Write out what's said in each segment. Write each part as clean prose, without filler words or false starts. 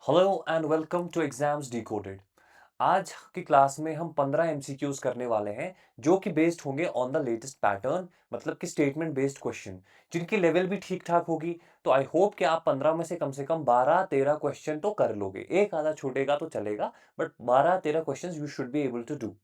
Hello and welcome to exams decoded. आज की class में हम 15 एमसीक्यूज करने वाले हैं जो कि बेस्ड होंगे ऑन द लेटेस्ट पैटर्न, मतलब कि स्टेटमेंट बेस्ड क्वेश्चन जिनकी लेवल भी ठीक ठाक होगी। तो आई होप कि आप 15 में से कम 12-13 क्वेश्चन तो कर लोगे। एक आधा छूटेगा तो चलेगा, but 12-13 question you should be able to do.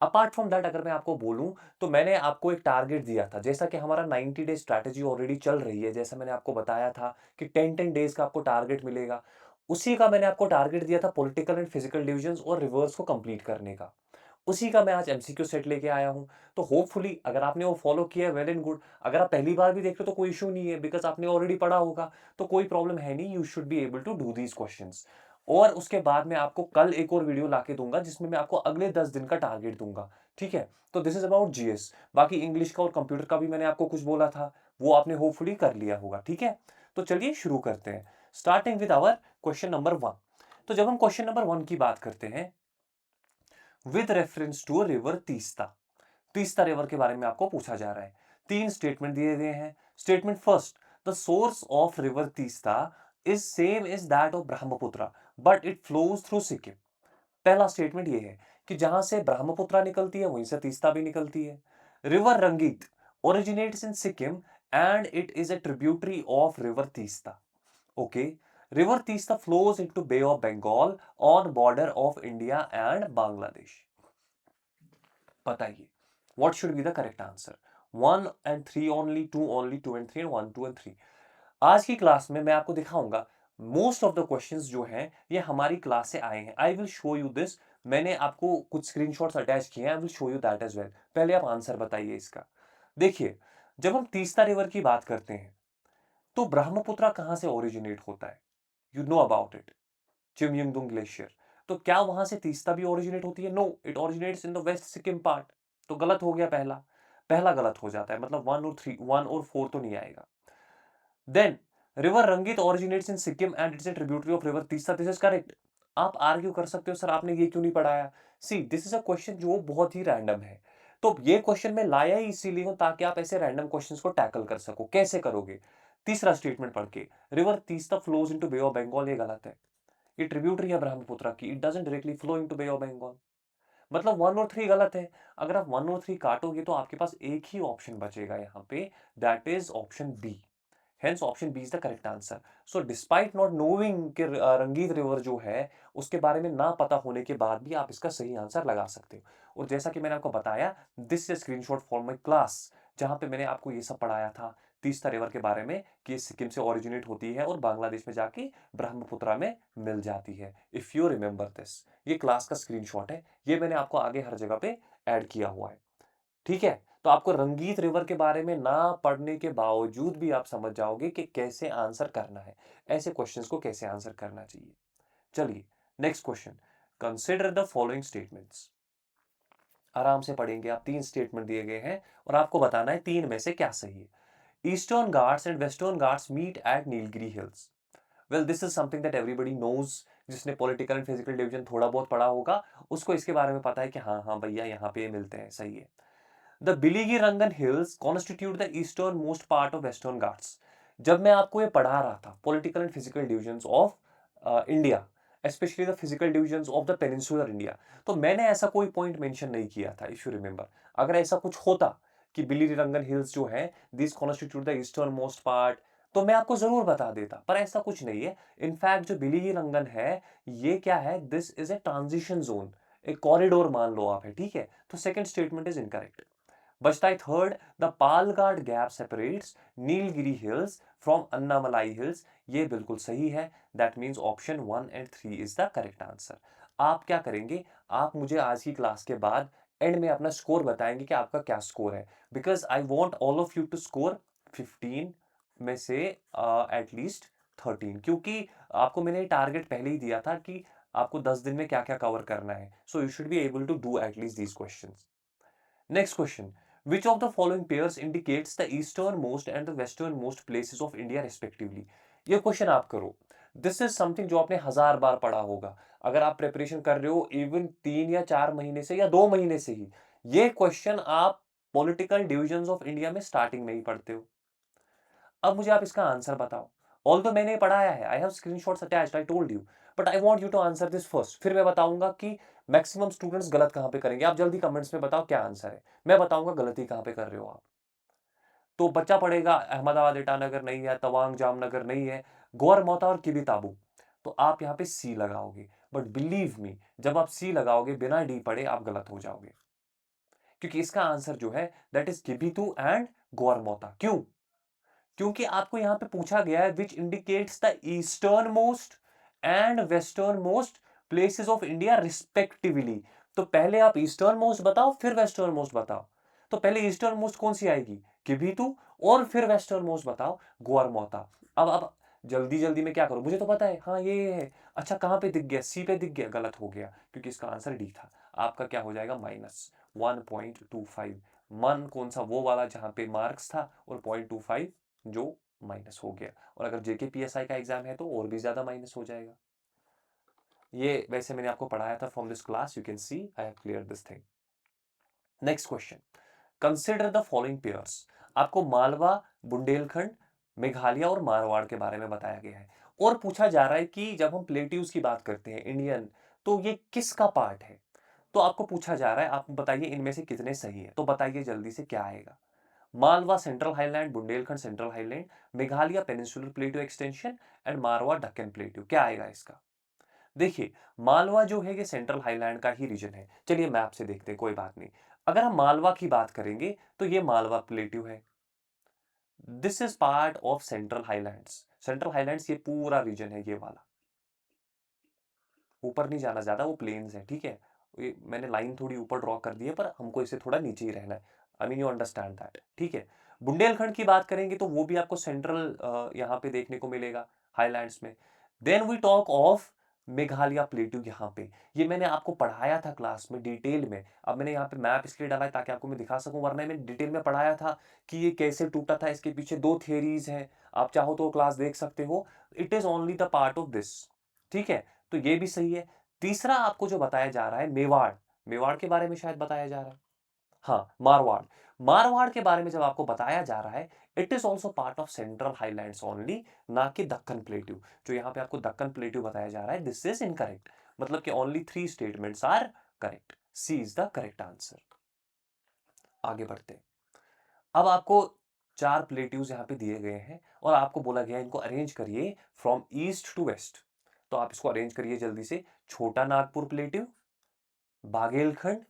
Apart from that, अगर मैं आपको बोलूं तो मैंने आपको एक टारगेट दिया था। जैसा कि हमारा 90 डे स्ट्रैटेजी ऑलरेडी चल रही है, जैसा मैंने आपको बताया था कि 10-10 डेज का आपको टारगेट मिलेगा, उसी का मैंने आपको टारगेट दिया था पॉलिटिकल एंड फिजिकल डिविजन्स और रिवर्स को कंप्लीट करने का। उसी का मैं आज एमसीक्यू सेट लेके आया हूं। तो होपफुली अगर आपने वो फॉलो किया है, वेल एंड गुड। अगर आप पहली बार भी देख रहे हो तो कोई इशू नहीं है, बिकॉज आपने ऑलरेडी पढ़ा होगा, तो कोई प्रॉब्लम है नहीं। You should be able to do these questions. और उसके बाद मैं आपको कल एक और वीडियो लाके दूंगा जिसमें मैं आपको अगले 10 दिन का टारगेट दूंगा। ठीक है, तो दिस इज अबाउट जीएस। बाकी इंग्लिश का और कंप्यूटर का भी मैंने आपको कुछ बोला था, वो आपने होपफुली कर लिया होगा। ठीक है, तो चलिए शुरू करते हैं, starting with our question number 1। तो जब हम क्वेश्चन नंबर 1 की बात करते हैं, with reference to river Teesta, Teesta river के बारे में आपको पूछा जा रहा है। तीन स्टेटमेंट दिए गए हैं। Statement first, the source of river Teesta is same is that of Brahmaputra but it flows through Sikkim. पहला स्टेटमेंट ये है कि जहां से ब्रह्मपुत्र निकलती है वहीं से तीस्ता भी निकलती है। रिवर रंगीत originates in Sikkim and it is a tributary of river Teesta. Okay, river Teesta flows into Bay of Bengal on border of India and Bangladesh। बताइए, what should be the correct answer? 1 and 3 only, 2 only, 2 and 3 and 1, 2 and 3। आज की class में मैं आपको दिखाऊंगा most of the questions जो हैं ये हमारी क्लास से आए हैं। I will show you this. मैंने आपको कुछ स्क्रीनशॉट्स अटैच किए हैं, I will show you that as well. पहले आप आंसर बताइए इसका। देखिए, जब हम तीस्ता रिवर की बात करते हैं तो ब्रह्मपुत्र कहां से ओरिजिनेट होता है? You know about it, Chemayungdung glacier. तो क्या वहां से तीस्ता भी ओरिजिनेट होती है? No, it originates in the west Sikkim part. तो गलत हो गया, पहला पहला गलत हो जाता है, मतलब 1 और 4 तो नहीं आएगा। Then river Rangit originates in Sikkim and it's a tributary of river Teesta, this is correct. आप आर्ग्यू कर सकते हो, सर आपने ये क्यों नहीं पढ़ाया। See, this is a question जो बहुत ही रैंडम है। तो ये क्वेश्चन मैं लाया ही इसीलिए हूं ताकि आप ऐसे रैंडम क्वेश्चंस को टैकल कर सको। कैसे करोगे? तीसरा स्टेटमेंट पढ़ के, river Teesta flows into bay of Bengal, ये गलत है। ये ट्रिब्यूटरी है ब्रह्मपुत्र की, it doesn't directly flow into bay of Bengal. मतलब 1 और 3 गलत है। अगर आप 1 और 3 काटोगे तो आपके पास एक ही ऑप्शन बचेगा यहाँ पे, that is option B. Hence option B is the correct answer. So despite not knowing कि रंगीत रिवर जो है उसके बारे में ना पता होने के बाद भी आप इसका सही आंसर लगा सकते हो। और जैसा कि मैंने आपको बताया, this is screenshot for my class, जहां पे मैंने आपको ये सब पढ़ाया था तीस्ता रिवर के बारे में कि ये सिक्किम से ओरिजिनेट होती है और बांग्लादेश में जाके ब्रह्मपुत्र में मिल जाती है। इफ यू रिमेंबर दिस, ये क्लास का स्क्रीनशॉट है, ये मैंने आपको आगे हर जगह पे ऐड किया हुआ है। ठीक है, तो आपको रंगीत रिवर के बारे में ना पढ़ने के बावजूद भी आप समझ जाओगे कि कैसे आंसर करना है, ऐसे क्वेश्चंस को कैसे आंसर करना चाहिए। चलिए, next question, consider the following statements. आराम से पढ़ेंगे आप। तीन स्टेटमेंट दिए गए हैं और आपको बताना है तीन में से क्या सही है। Eastern Ghats and Western Ghats meet at Nilgiri Hills. Well, this is something that everybody knows. जिसने पॉलिटिकल एंड फिजिकल डिवीजन थोड़ा बहुत पढ़ा होगा उसको इसके बारे में पता है कि हाँ हाँ भैया, यहाँ पे ये मिलते हैं, सही है। The Biligirirangan hills constitute the eastern most part of western Ghats. जब मैं आपको ये पढ़ा रहा था political and physical divisions of India, specially the physical divisions of the peninsular India, तो मैंने ऐसा कोई पॉइंट मेंशन नहीं किया था, इफ यू रिमेंबर। अगर ऐसा कुछ होता कि बिलिगी-रंगन हिल्स जो है this constitute the eastern most part, तो मैं आपको जरूर बता देता, पर ऐसा कुछ नहीं है। इनफैक्ट जो बिलिगी-रंगन है, ये क्या है, this is a transition zone, एक कॉरिडोर मान लो आप, है, ठीक है। तो सेकंड स्टेटमेंट इज इनकरेक्ट। बचता है third, the Palghat gap separates Nilgiri hills from Annamalai hills. ये बिल्कुल सही है। That means option 1 and 3 is the correct answer. आप क्या करेंगे, आप मुझे आज की क्लास के बाद एंड में अपना स्कोर बताएंगे कि आपका क्या स्कोर है, because I want all of you to score 15 में से एटलीस्ट 13, क्योंकि आपको मैंने टारगेट पहले ही दिया था कि आपको 10 दिन में क्या क्या कवर करना है। So you should be able to do at least these questions. Next question. Which of the following pairs indicates the easternmost and the westernmost places of India respectively? ये क्वेश्चन आप करो। दिस इज समथिंग जो आपने 1000 बार पढ़ा होगा। अगर आप preparation कर रहे हो इवन 3 या 4 महीने से या 2 महीने से ही, ये क्वेश्चन आप पॉलिटिकल डिविजन्स ऑफ इंडिया में स्टार्टिंग में ही पढ़ते हो। अब मुझे आप इसका आंसर बताओ। ऑल्दो मैंने ये पढ़ाया है, I have screenshots attached, I told you, but I want you to answer this first, फिर मैं बताऊंगा कि मैक्सिमम स्टूडेंट्स गलत कहां पे करेंगे। आप जल्दी कमेंट्स में बताओ क्या आंसर है, मैं बताऊंगा गलती कहां पे कर रहे हो आप। तो बच्चा पढ़ेगा अहमदाबाद ईटानगर नहीं है, तवांग जामनगर नहीं है, गोरमोता और किबी ताबू, तो आप यहाँ पे सी लगाओगे। बट बिलीव मी, जब आप सी लगाओगे बिना डी पढ़े आप गलत हो जाओगे, क्योंकि इसका आंसर जो है दैट इज किबितू एंड गोरमोता। क्यों? क्योंकि आपको यहां पे पूछा गया है which indicates the eastern most and western most places of India respectively. तो पहले आप ईस्टर्न मोस्ट बताओ फिर वेस्टर्न मोस्ट बताओ। तो पहले ईस्टर्न मोस्ट कौन सी आएगी? किबितू। और फिर वेस्टर्न मोस्ट बताओ, गोरमोता। अब जल्दी जल्दी में क्या करूं, मुझे तो पता है, हाँ ये है। अच्छा कहां पे दिख गया? सी पे दिख गया, गलत हो गया क्योंकि इसका आंसर डी था। आपका क्या हो जाएगा? -1.25। मन कौन सा? वो वाला जहां पे मार्क्स था, और 0.25 जो माइनस हो गया। और अगर जेके पीएसआई का एग्जाम है तो और भी ज्यादा माइनस हो जाएगा। ये वैसे मैंने आपको पढ़ाया था from this class, you can see I have clear this thing. Next question, consider the following pairs. आपको मालवा, बुंदेलखंड, मेघालय और मारवाड़ के बारे में बताया गया है, और पूछा जा रहा है कि जब हम प्लेट्यूज की बात करते हैं इंडियन, तो ये किसका पार्ट है? तो आपको पूछा जा रहा है, आप बताइए इनमें से कितने सही है। तो बताइए जल्दी से क्या आएगा। Malwa central highland, Bundelkhand central highland, Meghalaya peninsular प्लेटू extension and Marwar Deccan प्लेटू। क्या आएगा इसका? देखिए, मालवा जो है ये सेंट्रल हाईलैंड का ही रीजन है। चलिए मैप से देखते हैं, कोई बात नहीं। अगर हम मालवा की बात करेंगे तो ये मालवा प्लेटू है। This is part of central highlands. Central highlands ये पूरा रीजन है, ये वाला। ऊपर नहीं जाना ज्यादा, वो प्लेन्स है, ठीक है। ये मैंने लाइन थोड़ी ऊपर ड्रॉ कर दी है, पर हमको इसे थोड़ा नीचे ही रहना है। I mean you understand that, ठीक है। बुंदेलखंड की बात करेंगे तो वो भी आपको सेंट्रल यहाँ पे देखने को मिलेगा, हाईलैंड्स में। Then we talk of Meghalaya plateau. यहाँ पे ये मैंने आपको पढ़ाया था क्लास में डिटेल में। अब मैंने यहाँ पे मैप इसलिए डाला है ताकि आपको मैं दिखा सकूं, वरना मैंने डिटेल में पढ़ाया था कि ये कैसे टूटा था। इसके पीछे दो थियरीज हैं, आप चाहो तो क्लास देख सकते हो। It is only the part of this, ठीक है। तो ये भी सही है। तीसरा आपको जो बताया जा रहा है मेवाड़, मेवाड़ के बारे में शायद बताया जा रहा है। हाँ, मारवाड़। मारवाड़ के बारे में जब आपको बताया जा रहा है, it is also part of central highlands only, ना कि दक्कन प्लेट्यू। जो यहाँ पे आपको दक्कन प्लेट्यू बताया जा रहा है, दिस इज इनकरेक्ट। मतलब कि only 3 statements are correct. C is the correct answer. आगे बढ़ते हैं। अब आपको 4 प्लेट्यूज यहाँ पे दिए गए हैं, और आपको बोला गया है इनको अरेंज करिए फ्रॉम ईस्ट टू वेस्ट। तो आप इसको अरेंज करिए जल्दी से। छोटा नागपुर प्लेट्यू, बागेलखंड,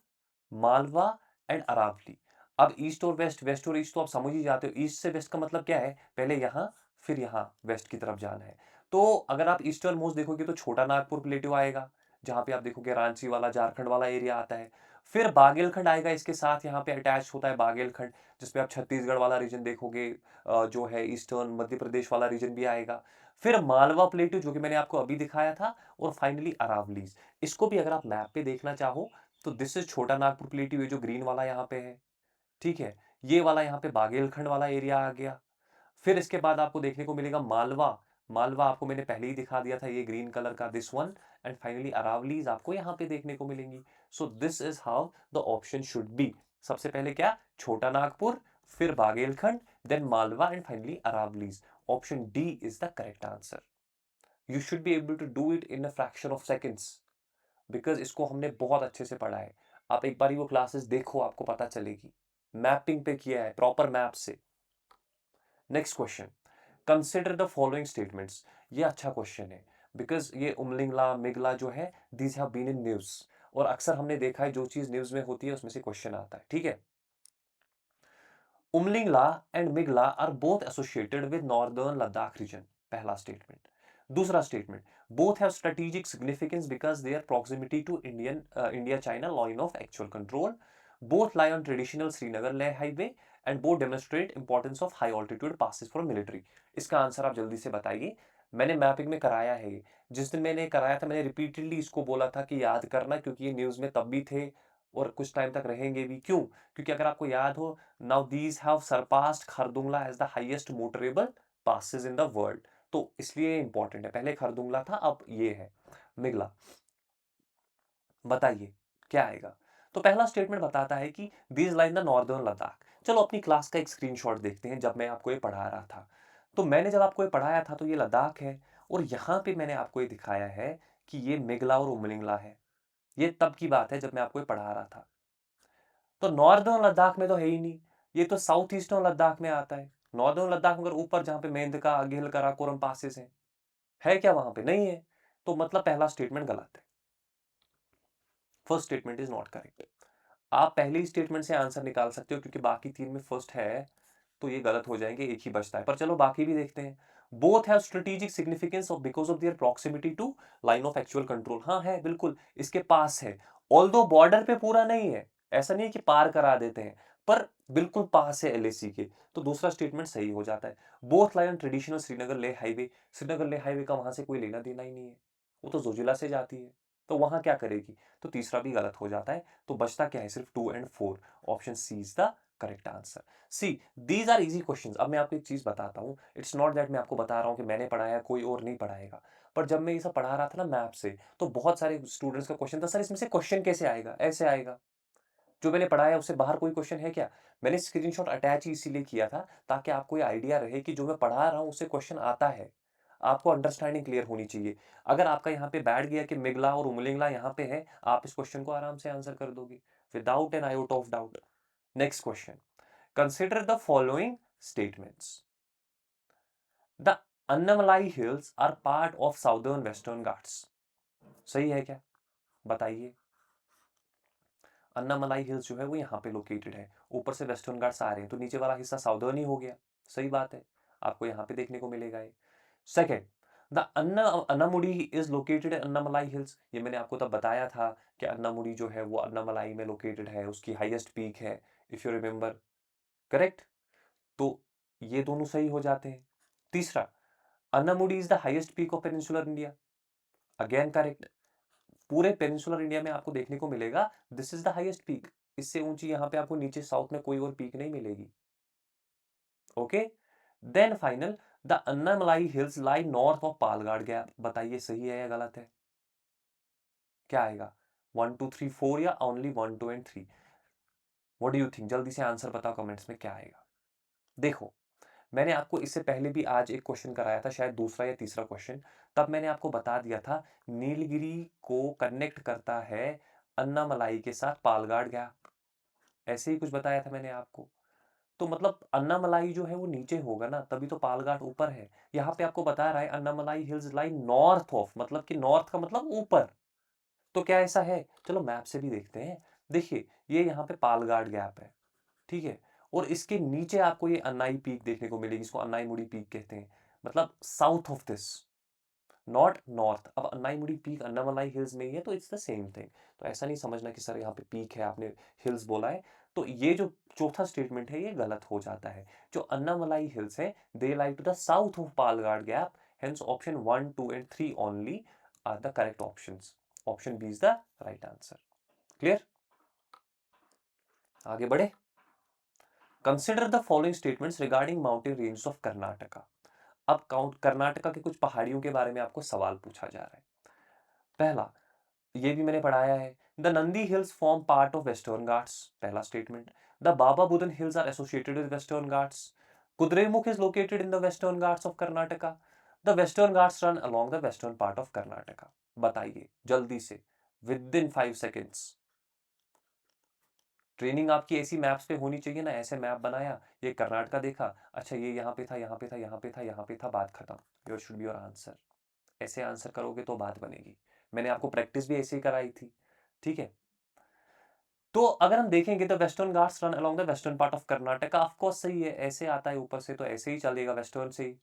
मालवा एंड अरावली। अब ईस्ट और वेस्ट, वेस्ट और ईस्ट तो आप समझ ही जाते हो। ईस्ट से वेस्ट का मतलब क्या है? पहले यहां फिर यहां वेस्ट की तरफ जाना है। तो अगर आप ईस्टर्न मोस्ट देखोगे तो छोटा नागपुर प्लेटू आएगा, जहां पे आप देखोगे रांची वाला, झारखंड वाला एरिया आता है। फिर बागेलखंड आएगा, इसके साथ यहाँ पे अटैच होता है बागेलखंड, जिसपे आप छत्तीसगढ़ वाला रीजन देखोगे, जो है ईस्टर्न मध्य प्रदेश वाला रीजन भी आएगा। फिर मालवा प्लेटू जो कि मैंने आपको अभी दिखाया था, और फाइनली अरावलीज। इसको भी अगर आप मैप पे देखना चाहो तो दिस इज छोटा नागपुर प्लेटू, ये जो ग्रीन वाला यहाँ पे है, ठीक है। ये वाला यहाँ पे बागेलखंड वाला एरिया आ गया। फिर इसके बाद आपको देखने को मिलेगा मालवा। मालवा आपको मैंने पहले ही दिखा दिया था, ये ग्रीन कलर का, this one. And finally Aravallis आपको यहाँ पे देखने को मिलेंगी। So this is how the option should be. सबसे पहले क्या? छोटा नागपुर, फिर Baghelkhand, then Malwa and finally Aravallis. Option D is the correct answer. You should be able to do it in a fraction of seconds, because इसको हमने बहुत अच्छे से पढ़ा है। आप एक बार वो क्लासेस देखो, आपको पता चलेगी। मैपिंग पे किया है, प्रॉपर मैप से। Next question, consider the following statements. ये अच्छा क्वेश्चन है, बिकॉज ये उमलिंगला मिगला जो है, these have been in news, और अक्सर हमने देखा है जो चीज न्यूज में होती है उसमें से क्वेश्चन आता है, ठीक है। Umlingla and Migla are both associated with northern Ladakh region, पहला स्टेटमेंट। दूसरा statement, both have strategic significance because their proximity to India China line of actual control, both lie on traditional Srinagar Leh highway, and both demonstrate importance of high altitude passes for military. इसका answer आप जल्दी से बताइए। मैंने mapping में कराया है ये। जिस दिन मैंने कराया था मैंने रिपीटेडली इसको बोला था कि याद करना, क्योंकि ये न्यूज में तब भी थे और कुछ टाइम तक रहेंगे भी। क्यों? क्योंकि अगर आपको याद हो, now these have surpassed Khardungla as the highest motorable passes in the world. तो इसलिए इंपॉर्टेंट है। पहले खरदुंगला था, अब ये है मिगला। बताइए क्या आएगा। तो पहला स्टेटमेंट बताता है कि these line the northern Ladakh. चलो अपनी क्लास का एक स्क्रीनशॉट देखते हैं जब मैं आपको ये पढ़ा रहा था। तो मैंने जब आपको ये पढ़ाया था तो ये लद्दाख है और यहाँ पे मैंने आपको ये दिखाया है कि ये मेघला और उमलिंगला है। ये तब की बात है जब मैं आपको ये पढ़ा रहा था। तो नॉर्दर्न लद्दाख में तो है ही नहीं, ये तो साउथ ईस्टर्न लद्दाख में आता है। नॉर्दर्न लद्दाख में अगर ऊपर जहाँ पे मेंदका, गिल, काराकोरम पासेस हैं, है क्या वहाँ पे? नहीं है। तो मतलब पहला स्टेटमेंट गलत है। First statement is not correct. आप पहली स्टेटमेंट से आंसर निकाल सकते हो क्योंकि बाकी 3 में फर्स्ट है, तो ये गलत हो जाएंगे, एक ही बचता है। पर चलो बाकी भी देखते हैं। Both have strategic significance of because of their proximity to line of actual control. हाँ है, बिल्कुल इसके पास है। ऑल्दो बॉर्डर पे पूरा नहीं है, ऐसा नहीं है कि पार करा देते हैं, पर बिल्कुल पास है एलएसी के, तो दूसरा स्टेटमेंट सही हो जाता है। Both lie on traditional Srinagar ले हाईवे। श्रीनगर ले हाईवे का वहां से कोई लेना देना ही नहीं है, वो तो जोजिला से जाती है, तो वहां क्या करेगी? तो तीसरा भी गलत हो जाता है। तो बचता क्या है? सिर्फ 2 and 4। Option C is the correct answer. See, these are easy questions. अब मैं आपको एक चीज बताता हूं, इट्स नॉट दैट मैं आपको बता रहा हूं कि मैंने पढ़ाया कोई और नहीं पढ़ाएगा, पर जब मैं ये सब पढ़ा रहा था ना मैप से, तो बहुत सारे स्टूडेंट्स का क्वेश्चन था, सर इसमें से क्वेश्चन कैसे आएगा? ऐसे आएगा। जो मैंने पढ़ाया उससे बाहर कोई क्वेश्चन है क्या? मैंने स्क्रीनशॉट अटैच ही इसीलिए किया था ताकि आपको ये आइडिया रहे कि जो मैं पढ़ा रहा हूं उससे क्वेश्चन आता है। आपको अंडरस्टैंडिंग क्लियर होनी चाहिए। अगर आपका यहाँ पे बैठ गया कि मिगला और उमलिंगला यहाँ पे है, आप इस क्वेश्चन को आराम से आंसर कर दोगे without an iota of doubt. Next question, consider the following statements. The Annamalai Hills are part of southern Western Ghats. सही है क्या? बताइए। अन्नामलाई हिल्स जो है वो यहाँ पे लोकेटेड है, ऊपर से वेस्टर्न घाट्स आ रहे हैं, तो नीचे वाला हिस्सा साउदर्न ही हो गया। सही बात है, आपको यहाँ पे देखने को मिलेगा ये। Second, the Anamudi is located in Annamalai hills. ये मैंने आपको तब बताया था कि अन्नामुडी जो है वो अन्नामलाई में लोकेटेड है, उसकी हाईएस्ट पीक है, इफ यू रिमेंबर। करेक्ट? तो ये दोनों सही हो जाते हैं। तीसरा, Anamudi is the highest peak of peninsular India. Again correct. पूरे पेनिनसुलर इंडिया में आपको देखने को मिलेगा this is the highest peak. इससे ऊंची यहाँ पे आपको नीचे साउथ में कोई और पीक नहीं मिलेगी। Okay, then final, the Annamalai hills lie north of Palghat gap. बताइए सही है या गलत है? क्या आएगा? 1 2 3 4 या only 1 2 and 3? What do you think? जल्दी से आंसर बताओ कमेंट्स में, क्या आएगा? देखो, मैंने आपको इससे पहले भी आज एक क्वेश्चन कराया था, शायद दूसरा या तीसरा क्वेश्चन। तब मैंने आपको बता दिया था नीलगिरी को कनेक्ट करता है अन्नामलाई के साथ पालगाड़ गैप। ऐसे ही कुछ बताया था मैंने आपको। तो मतलब अन्नामलाई जो है वो नीचे होगा ना, तभी तो पालघाट ऊपर है। यहाँ पे आपको बता रहा है Annamalai hills lie north of, मतलब कि नॉर्थ का मतलब ऊपर। तो क्या ऐसा है? चलो मैप से भी देखते हैं। देखिए, ये यहाँ पे पालघाट गैप है, ठीक है, और इसके नीचे आपको ये अन्नाई पीक देखने को मिलेगी, इसको अन्नाई मुड़ी पीक कहते हैं, मतलब south of this, not north. अब अन्नाई मुड़ी पीक अन्नामलाई हिल्स में ही है, तो इट्स द सेम थिंग। तो ऐसा नहीं समझना कि सर यहाँ पे पीक है, आपने हिल्स बोला है। तो ये जो चौथा स्टेटमेंट है ये गलत हो जाता है। जो अन्नामलाई हिल्स है they lie to the south of Palghat gap, hence option 1 2 and 3 only are the correct options. Option B is the right answer. Clear? आगे बढ़े। Consider the following statements regarding mountain range of Karnataka. अब कर्नाटका के कुछ पहाड़ियों के बारे में आपको सवाल पूछा जा रहा है। पहला, ये भी मैंने पढ़ाया है, the Nandi hills form part of western Ghats. पहला statement. The Baba Budan hills are associated with western Ghats. Kudremukh is located in the western Ghats of Karnataka. The western Ghats run along the western part of Karnataka. बताइए जल्दी से, विद इन 5 सेकेंड्स। ट्रेनिंग आपकी ऐसी maps पे होनी चाहिए ना, ऐसे मैप बनाया, ये कर्नाटका देखा, अच्छा ये यहाँ पे था, यहाँ पे था, यहाँ पे था, यहाँ पे था, बात खत्म। Your should be your answer. ऐसे आंसर करोगे तो बात बनेगी। मैंने आपको प्रैक्टिस भी ऐसे ही कराई थी, ठीक है। तो अगर हम देखेंगे तो western Ghats run along the western part of Karnataka, of course सही है, ऐसे आता है ऊपर से तो ऐसे ही चलेगा, वेस्टर्न से ही,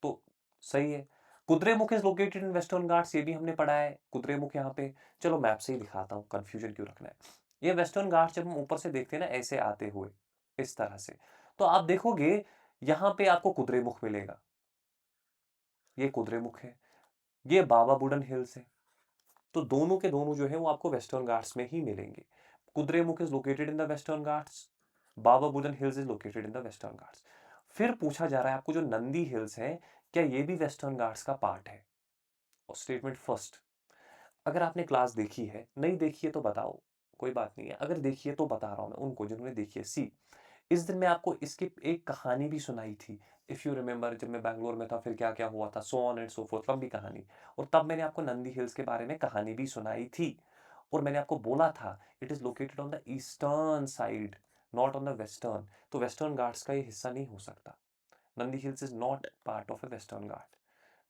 तो सही है। Kudremukh is located in western Ghats, ये भी हमने पढ़ा है, कुद्रेमुख यहाँ पे। चलो मैप से ही दिखाता हूँ, कंफ्यूजन क्यों रखना है। ये वेस्टर्न घाट्स जब हम ऊपर से देखते हैं ना ऐसे आते हुए, इस तरह से, तो आप देखोगे यहाँ पे आपको कुद्रेमुख मिलेगा। ये कुद्रेमुख है, ये बाबा बुडन हिल्स है। तो दोनों के दोनों जो है वो आपको वेस्टर्न घाट्स में ही मिलेंगे। Kudremukh is located in the western Ghats, Baba Budan hills is located in the western Ghats. फिर पूछा जा रहा है आपको जो नंदी हिल्स है, क्या ये भी वेस्टर्न घाट्स का पार्ट है? और स्टेटमेंट फर्स्ट, अगर आपने क्लास देखी है, नहीं देखी है तो बताओ, कोई बात नहीं है, अगर देखी है तो बता रहा हूं मैं उनको जिन्होंने देखी है। सी, इस दिन मैं आपको इसकी एक कहानी भी सुनाई थी। इफ़ यू रिमेंबर, जब मैं बैंगलोर में था फिर क्या-क्या हुआ था, so on and so fourth, लंबी कहानी। और तब मैंने आपको नंदी हिल्स के बारे में कहानी भी सुनाई थी। और मैंने आपको बोला था it is located on the eastern side, not on the western. तो वेस्टर्न घाट्स का ये हिस्सा नहीं हो सकता। Nandi hills is not part of a western Ghat.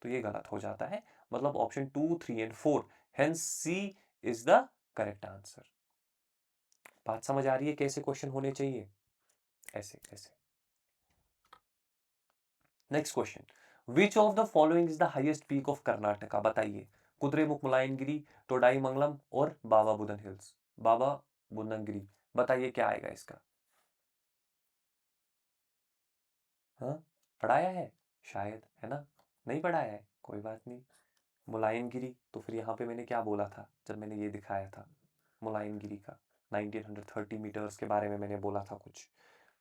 तो ये गलत हो जाता है। मतलब option 2, 3 and 4, hence C is the correct answer. बात समझ आ रही है कैसे क्वेश्चन होने चाहिए? ऐसे, ऐसे। Next question, which of the following is the highest peak of Karnataka? बताइए। कुद्रेमुख मुलायनगिरी, टोडाईमंगलम और बाबा बुदन हिल्स। बाबा बुदनगिरी। बताइए क्या आएगा इसका? हाँ, पढ़ाया है शायद, है ना? नहीं पढ़ाया है, कोई बात नहीं। मुलायनगिरी, तो फिर यहाँ पे मैंने क्या बोला था जब मैंने ये दिखाया था मुलायनगिरी का? 1930 मीटर्स के बारे में मैंने बोला था कुछ।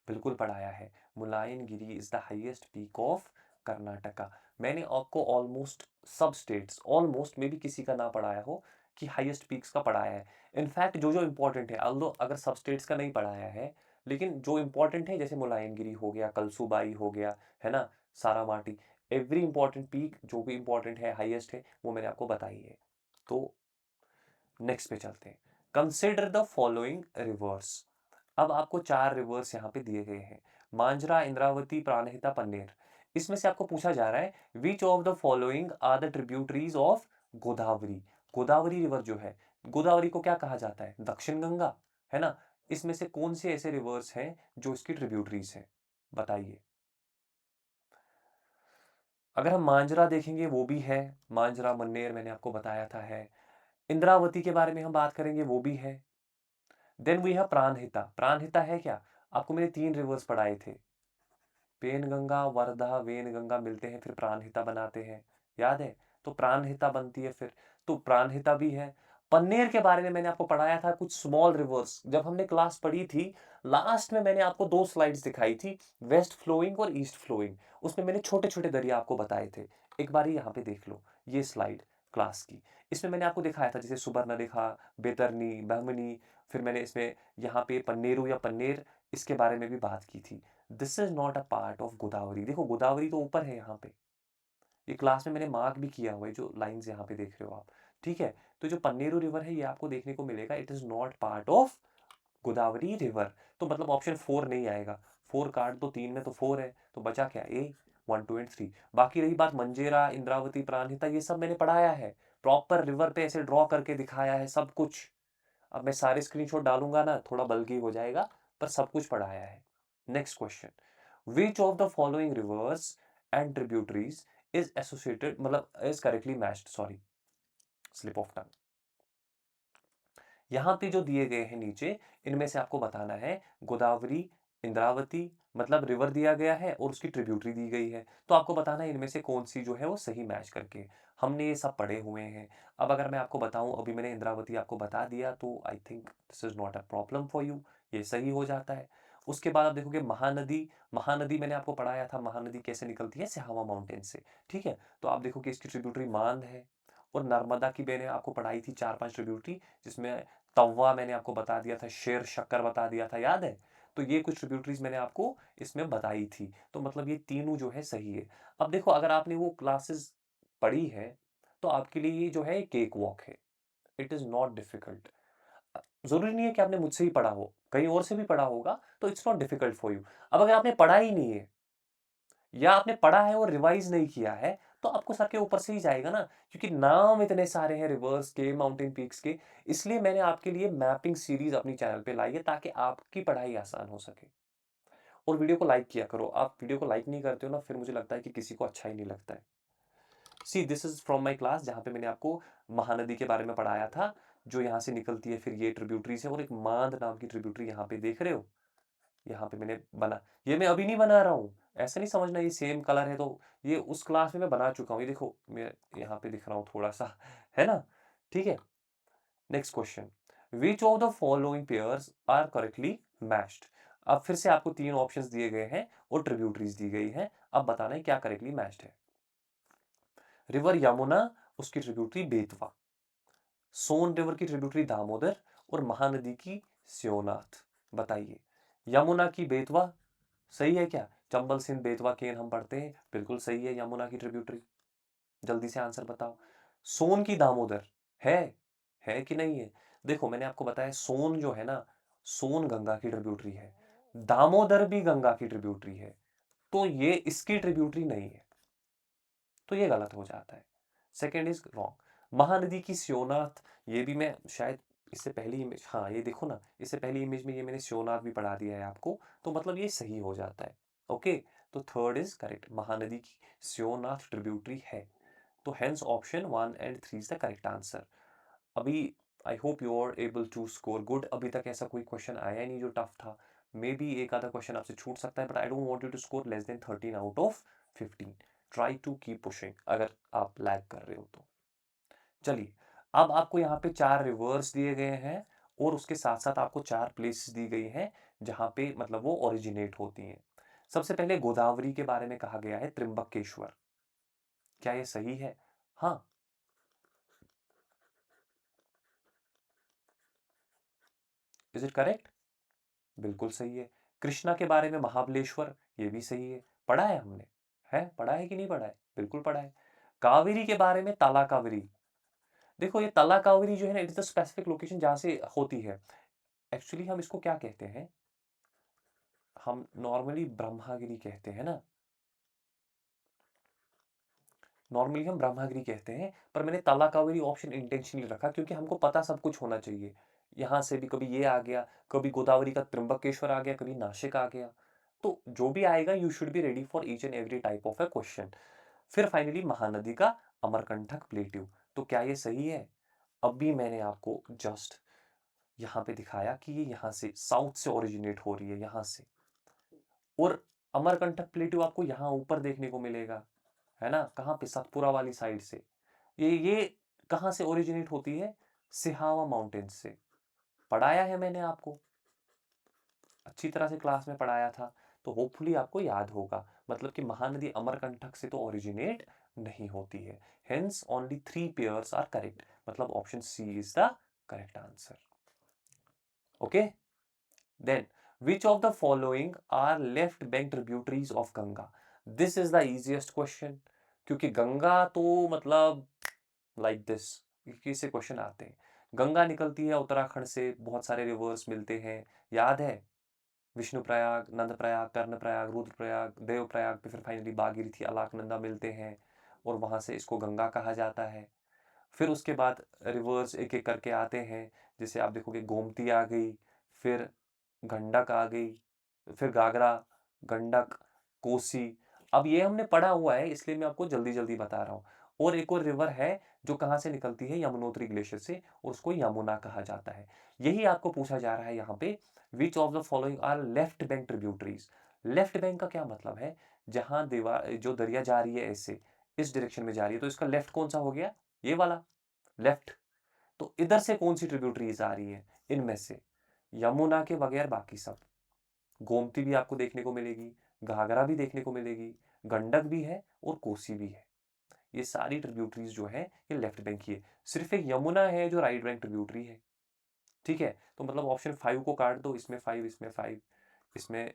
बिल्कुल पढ़ाया है। Mullayanagiri is the highest peak of Karnataka. मैंने आपको ऑलमोस्ट सब स्टेट्स, ऑलमोस्ट मे भी किसी का ना पढ़ाया हो कि हाईएस्ट पीक्स का पढ़ाया है। इनफैक्ट जो जो इंपॉर्टेंट है, अगर सब स्टेट्स का नहीं पढ़ाया है, लेकिन जो इंपॉर्टेंट है जैसे मुलायनगिरी हो गया, कलसूबाई हो गया, है ना, सारामाटी, एवरी इंपॉर्टेंट पीक जो भी इंपॉर्टेंट है, हाईएस्ट है, वो मैंने आपको बताई है। तो नेक्स्ट पे चलते हैं। Consider the following reverse. अब आपको 4 रिवर्स यहाँ पे दिए गए हैं, मांजरा, इंद्रावती, प्राणहिता, पन्नेर। इसमें से आपको पूछा जा रहा है which of the following are the tributaries of Godavari. Godavari river जो है, गोदावरी को क्या कहा जाता है? दक्षिण गंगा, है ना? इसमें से कौन से ऐसे रिवर्स हैं जो इसकी ट्रिब्यूटरीज हैं? बताइए। अगर हम मांजरा देखेंगे वो भी है, मांजरा, मन्नेर मैंने आपको बताया था है। इंद्रावती के बारे में हम बात करेंगे, वो भी है। Then we have Pranhita. Pranhita है क्या? आपको मैंने 3 रिवर्स पढ़ाए थे, पेनगंगा, वर्धा, वेनगंगा मिलते हैं फिर प्राणहिता बनाते हैं, याद है? तो प्राणहिता बनती है फिर, तो प्राणहिता भी है। पन्नेर के बारे में मैंने आपको पढ़ाया था कुछ स्मॉल रिवर्स, जब हमने क्लास पढ़ी थी लास्ट में मैंने आपको 2 स्लाइड्स दिखाई थी, वेस्ट फ्लोइंग और ईस्ट फ्लोइंग। उसमें मैंने छोटे-छोटे दरिया आपको बताए थे। एक बार यहाँ पे देख लो, ये स्लाइड क्लास की। इसमें मैंने आपको दिखाया था जैसे सुबर्णरेखा, बैतरनी, बहमनी, फिर मैंने इसमें यहाँ पे पन्नेरू या पन्नेर, इसके बारे में भी बात की थी। This is not a part of Godavari. देखो गोदावरी तो ऊपर है यहाँ पे, ये क्लास में मैंने मार्क भी किया हुआ है, जो लाइंस यहाँ पे देख रहे हो आप, ठीक है? तो जो पन्नेरू रिवर है ये आपको देखने को मिलेगा, it is not part of Godavari river. तो मतलब ऑप्शन 4 नहीं आएगा। 4 काट दो, 3 में तो 4 है, तो बचा क्या? ए, 1, 2 एंड 3। बाकी रही बात मंजेरा, इंद्रावती, प्राणहिता, ये सब मैंने पढ़ाया है, प्रॉपर रिवर पे ऐसे ड्रॉ करके दिखाया है सब कुछ। अब मैं सारे स्क्रीनशॉट डालूंगा ना, थोड़ा बल्कि हो जाएगा, पर सब कुछ पढ़ाया है। Next question, which of the following rivers and tributaries is associated, मतलब इज correctly matched, sorry, slip of tongue. यहाँ पे जो दिए गए हैं नीचे, इनमें से आपको बताना है गोदावरी, इंद्रावती, मतलब रिवर दिया गया है और उसकी ट्रिब्यूटरी दी गई है, तो आपको बताना है इनमें से कौन सी जो है वो सही मैच करके। हमने ये सब पढ़े हुए हैं। अब अगर मैं आपको बताऊं, अभी मैंने इंद्रावती आपको बता दिया, तो I think this is not a problem for you, ये सही हो जाता है। उसके बाद आप देखोगे महानदी। महानदी मैंने आपको पढ़ाया था, महानदी कैसे निकलती है, सिहावा माउंटेन से, ठीक है? तो आप देखो कि इसकी ट्रिब्यूटरी मांद है। और नर्मदा की मैंने आपको पढ़ाई थी 4-5 ट्रिब्यूटरी, जिसमें तवा मैंने आपको बता दिया था, शेर शक्कर बता दिया था, याद है? तो ये कुछ ट्रिब्यूटरीज मैंने आपको इसमें बताई थी, तो मतलब ये तीनों जो है सही है। अब देखो अगर आपने वो क्लासेस पढ़ी है, तो आपके लिए ये जो है केक वॉक है, इट इज नॉट डिफिकल्ट। जरूरी नहीं है कि आपने मुझसे ही पढ़ा हो, कहीं और से भी पढ़ा होगा, तो it's not difficult for you. अब अगर आपने पढ़ा ही नहीं है, या आपने पढ़ा है और रिवाइज नहीं किया है, तो आपको सर के ऊपर से ही जाएगा ना, क्योंकि नाम इतने सारे हैं रिवर्स के, माउंटेन पीक्स के। इसलिए मैंने आपके लिए मैपिंग सीरीज अपनी चैनल पे लाई है, ताकि आपकी पढ़ाई आसान हो सके। और वीडियो को लाइक किया करो, आप वीडियो को लाइक नहीं करते हो ना, फिर मुझे लगता है कि किसी को अच्छा ही नहीं लगता है। See, this is from my class, जहाँ पे मैंने आपको महानदी के बारे में पढ़ाया था, जो यहाँ से निकलती है, फिर ये ट्रिब्यूटरीज है, और एक मांद नाम की ट्रिब्यूटरी यहाँ पे देख रहे हो, यहाँ पे मैंने बना, ये मैं अभी नहीं बना रहा हूँ, ऐसा नहीं समझना ये सेम कलर है, तो ये उस क्लास में मैं बना चुका हूँ। ये देखो मैं यहाँ पे दिख रहा हूँ थोड़ा सा, है ना? ठीक है। Next question, which of the following pairs are correctly matched? अब फिर से आपको 3 ऑप्शंस दिए गए हैं और ट्रिब्यूटरीज दी गई है, अब बताना है क्या करेक्टली मैच्ड है। रिवर यमुना, उसकी ट्रिब्यूटरी बेतवा, सोन रिवर की ट्रिब्यूटरी दामोदर, और महानदी की स्योनाथ। बताइए, यमुना की बेतवा सही है क्या? चंबल सिंध बेतवा केन हम पढ़ते हैं, बिल्कुल सही है, यमुना की ट्रिब्यूटरी। जल्दी से आंसर बताओ। सोन की दामोदर है कि नहीं है? देखो मैंने आपको बताया सोन जो है ना, सोन गंगा की ट्रिब्यूटरी है, दामोदर भी गंगा की ट्रिब्यूटरी है, तो ये इसकी ट्रिब्यूटरी नहीं है, तो ये गलत हो जाता है। Second is wrong. महानदी की शिवनाथ, ये भी मैं शायद इससे पहली इमेज, हाँ ये देखो ना, इससे पहली इमेज में ये मैंने शिवनाथ भी पढ़ा दिया है आपको, तो मतलब ये सही हो जाता है। ओके, तो थर्ड इज करेक्ट, महानदी की शिवनाथ ट्रिब्यूटरी है, तो hence option 1 and 3 is the correct answer. अभी I hope you are able to score good. अभी तक ऐसा कोई क्वेश्चन आया नहीं जो टफ था, मे बी एक आधा क्वेश्चन आपसे छूट सकता है, but I don't want you to score less than 13 out of 15। Try to keep pushing अगर आप लैग कर रहे हो तो। चलिए, अब आपको यहाँ पे 4 रिवर्स दिए गए हैं और उसके साथ साथ आपको 4 प्लेसेस दी गई हैं जहाँ पे मतलब वो ओरिजिनेट होती हैं। सबसे पहले गोदावरी के बारे में कहा गया है त्र्यंबकेश्वर, क्या ये सही है? हाँ, इज इट करेक्ट? बिल्कुल सही है। कृष्णा के बारे में महाबलेश्वर, ये भी सही है, पढ़ा है हमने, है पढ़ा है कि नहीं पढ़ा है? बिल्कुल पढ़ा है। कावेरी के बारे में ताला कावेरी, देखो ये तला कावेरी जो है ना, it is the specific location जहां से होती है। एक्चुअली हम इसको क्या कहते हैं, हम नॉर्मली ब्रह्मागिरी कहते हैं ना, नॉर्मली हम ब्रह्मागिरी कहते हैं, पर मैंने तला कावेरी ऑप्शन इंटेंशनली रखा क्योंकि हमको पता सब कुछ होना चाहिए। यहाँ से भी कभी ये आ गया, कभी गोदावरी का त्र्यंबकेश्वर आ गया, कभी नासिक आ गया, तो जो भी आएगा you should be ready for each and every type of A question. फिर फाइनली महानदी का अमरकंटक प्लेट्यू, तो क्या ये सही है? अब भी मैंने आपको जस्ट यहाँ पे दिखाया कि ये यहाँ से साउथ से ओरिजिनेट हो रही है, यहाँ से, और अमरकंटक प्लेट्यू आपको यहाँ ऊपर देखने को मिलेगा, है ना, कहाँ पे, सतपुरा वाली साइड से। ये कहाँ से ओरिजिनेट होती है? सिहावा माउंटेन्स से। पढ़ाया है मैंने आपको, अच्छी तरह से क्लास में पढ़ाया था, तो होपफुली आपको याद होगा। मतलब कि महानदी अमरकंटक से तो ओरिजिनेट नहीं होती है, hence only 3 pairs are correct, मतलब option C is the correct answer. Okay, then which of the following are left bank tributaries of Ganga? This is the easiest question, क्योंकि गंगा तो मतलब लाइक दिस, से question आते हैं। गंगा निकलती है उत्तराखंड से, बहुत सारे रिवर्स मिलते हैं, याद है, विष्णु प्रयाग, नंद प्रयाग, कर्ण प्रयाग, रुद्र प्रयाग, देव प्रयाग पे फिर फाइनली भागीरथी, अलकनंदा मिलते हैं, और वहां से इसको गंगा कहा जाता है। फिर उसके बाद रिवर्स एक एक करके आते हैं, जैसे आप देखोगे गोमती आ गई, फिर गंडक आ गई, फिर घाघरा, गंडक, कोसी। अब ये हमने पढ़ा हुआ है इसलिए मैं आपको जल्दी जल्दी बता रहा हूँ। और एक और रिवर है जो कहाँ से निकलती है, यमुनोत्री ग्लेशियर से, और उसको यमुना कहा जाता है। यही आपको पूछा जा रहा है यहाँ पे, which of the following are left bank tributaries. Left bank का क्या मतलब है, जहां दीवार जो दरिया जा रही है ऐसे इस डायरेक्शन में जा रही है, तो इसका लेफ्ट कौन सा हो गया, ये वाला लेफ्ट। तो इधर से कौन सी ट्रिब्यूटरीज आ रही है, इनमें से यमुना के बगैर बाकी सब। गोमती भी आपको देखने को मिलेगी, घाघरा भी देखने को मिलेगी, गंडक भी है और कोसी भी है। ये सारी ट्रिब्यूटरीज जो है ये लेफ्ट बैंक की है, सिर्फ एक यमुना है जो राइट बैंक ट्रिब्यूटरी है। ठीक है, तो मतलब ऑप्शन 5 को काट दो, इसमें 5, इसमें 5, इसमें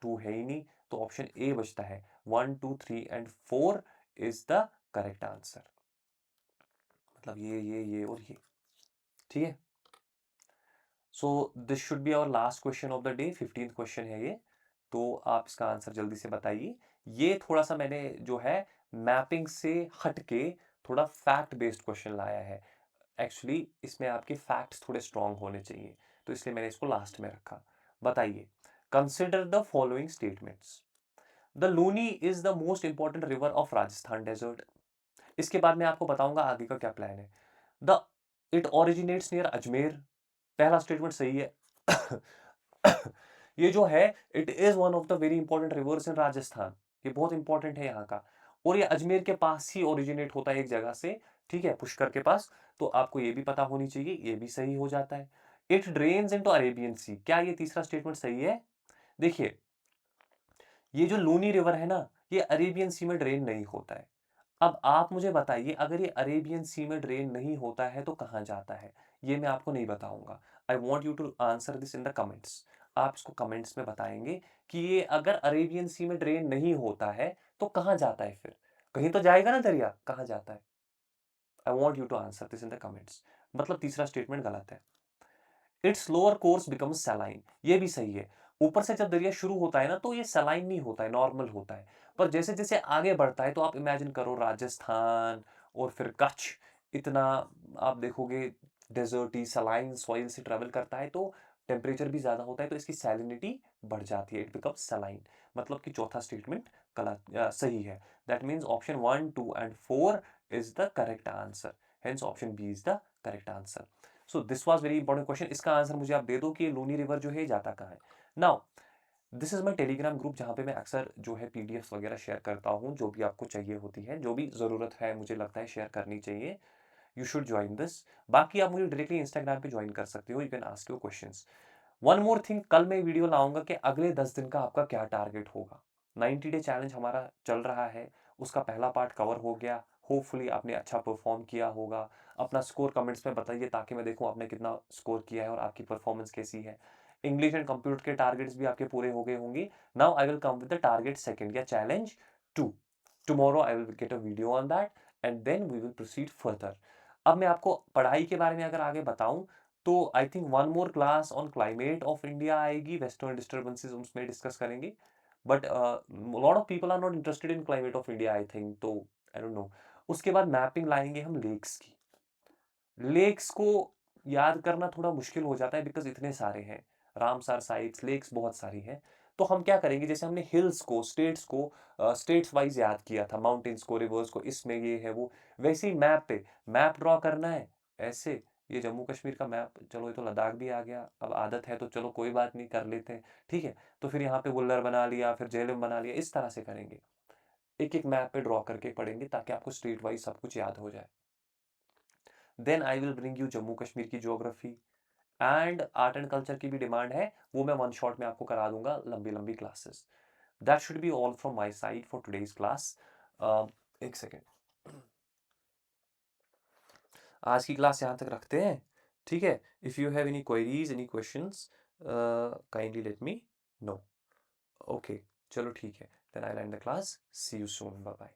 2 है ही नहीं, तो ऑप्शन ए बचता है। 1 2 3 and 4 is the correct answer, मतलब ये और ये। ठीक है, so this should be our last question of the day, 15th question है ये, तो आप इसका आंसर जल्दी से बताइए। ये थोड़ा सा मैंने जो है मैपिंग से हट के थोड़ा फैक्ट बेस्ड क्वेश्चन लाया है। एक्चुअली इसमें आपके फैक्ट्स थोड़े स्ट्रांग होने चाहिए, तो इसलिए मैंने इसको लास्ट में रखा। बताइए, consider the following statements. The Luni is the most important river of Rajasthan desert. इसके बाद मैं आपको बताऊंगा आगे का क्या प्लान है। The it originates near Ajmer, पहला स्टेटमेंट सही है। ये जो है, it is one of the very important rivers in Rajasthan, ये बहुत इंपॉर्टेंट है यहाँ का, और ये अजमेर के पास ही ओरिजिनेट होता है एक जगह से, ठीक है, पुष्कर के पास, तो आपको ये भी पता होनी चाहिए, ये भी सही हो जाता है। इट ड्रेन्स इनटू अरेबियन सी, क्या ये तीसरा स्टेटमेंट सही है? देखिए, ये जो लूनी रिवर है ना, ये अरेबियन सी में ड्रेन नहीं होता है। अब आप मुझे बताइए, अगर ये अरेबियन सी में ड्रेन नहीं होता है तो कहाँ जाता है, ये मैं आपको नहीं बताऊंगा। I want you to answer this in the comments. आप इसको कमेंट्स में बताएँगे कि ये अगर अरेबियन सी में ड्रेन नहीं होता है, तो कहाँ जाता है फिर? कहीं तो जाएगा ना दरिया, कहाँ जाता है? I want you to answer this in the comments. मतलब तीसरा स्टेटमेंट गलत है। Its lower course becomes saline, ये भी सही है। ऊपर से जब दरिया शुरू होता है ना, तो ये सैलाइन नहीं होता है, नॉर्मल होता है। पर जैसे-जैसे आगे बढ़ता है, तो आप इमेजिन करो राजस्थान और फिर कच्छ, इतना आप देखोगे डेज़र्टी सलाइन सॉइल से ट्रैवल करता है, तो टेम्परेचर भी ज़्यादा होता है, तो इसकी सैलिनिटी बढ़ जाती है, इट बिकम्स सलाइन। मतलब कि चौथा स्टेटमेंट सही है। That means option 1, 2 and 4 is the correct answer. Hence option B is the correct answer. So this was very important question. इसका आंसर मुझे आप दे दो कि ये लूनी रिवर जो है ये जाता कहाँ है। Now this is my Telegram group, जहाँ पे मैं अक्सर जो है पीडीएफ वगैरह शेयर करता हूँ, जो भी आपको चाहिए होती है, जो भी ज़रूरत है मुझे लगता है शेयर करनी चाहिए। You should join this. बाकी आप मुझे डायरेक्टली इंस्टाग्राम पे ज्वाइन कर सकते हो, you can ask your questions. One more thing, कल मैं वीडियो लाऊंगा कि अगले 10 दिन का आपका क्या टारगेट होगा। 90 डे चैलेंज हमारा चल रहा है, उसका पहला पार्ट कवर हो गया। होपफुली आपने अच्छा परफॉर्म किया होगा। अपना स्कोर कमेंट्स में बताइए, ताकि मैं देखूं आपने कितना स्कोर किया है और आपकी परफॉर्मेंस कैसी है। इंग्लिश एंड कंप्यूटर के टारगेट्स भी आपके पूरे हो गए होंगे। Now I will come with the target second या challenge 2। Tomorrow I will get a video on that and then we will proceed further. अब मैं आपको पढ़ाई के बारे में अगर आगे बताऊं, तो I think one more class on climate of India आएगी, वेस्टर्न डिस्टर्बेंसेस उसमें डिस्कस करेंगे। But lot of people are not interested in climate of India, I think, तो आई डोंट नो। उसके बाद मैपिंग लाएंगे हम लेक्स की। लेक्स को याद करना थोड़ा मुश्किल हो जाता है, बिकॉज इतने सारे हैं। रामसर साइट्स लेक्स बहुत सारी हैं। तो हम क्या करेंगे, जैसे हमने हिल्स को स्टेट्स को स्टेट्स वाइज याद किया था, माउंटेन्स को रिवर्स को, इसमें ये है वो, वैसे ही मैप पे मैप ड्रॉ करना है ऐसे। ये जम्मू कश्मीर का मैप, चलो ये तो लद्दाख भी आ गया, अब आदत है तो चलो कोई बात नहीं, कर लेते हैं। ठीक है, तो फिर यहाँ पे वुल्लर बना लिया, फिर झेलम बना लिया, इस तरह से करेंगे। एक एक मैप पे ड्रॉ करके पढ़ेंगे, ताकि आपको स्टेट वाइज सब कुछ याद हो जाए। Then I will bring you Jammu Kashmir की geography and art and culture की भी डिमांड है, वो मैं वन शॉट में आपको करा दूंगा, लंबी लंबी classes. That should be all from my side for today's class. एक सेकेंड, आज की क्लास यहाँ तक रखते हैं। ठीक है, if you have any queries any questions, kindly let me know. Okay, चलो ठीक है, then I end the class, see you soon, bye bye.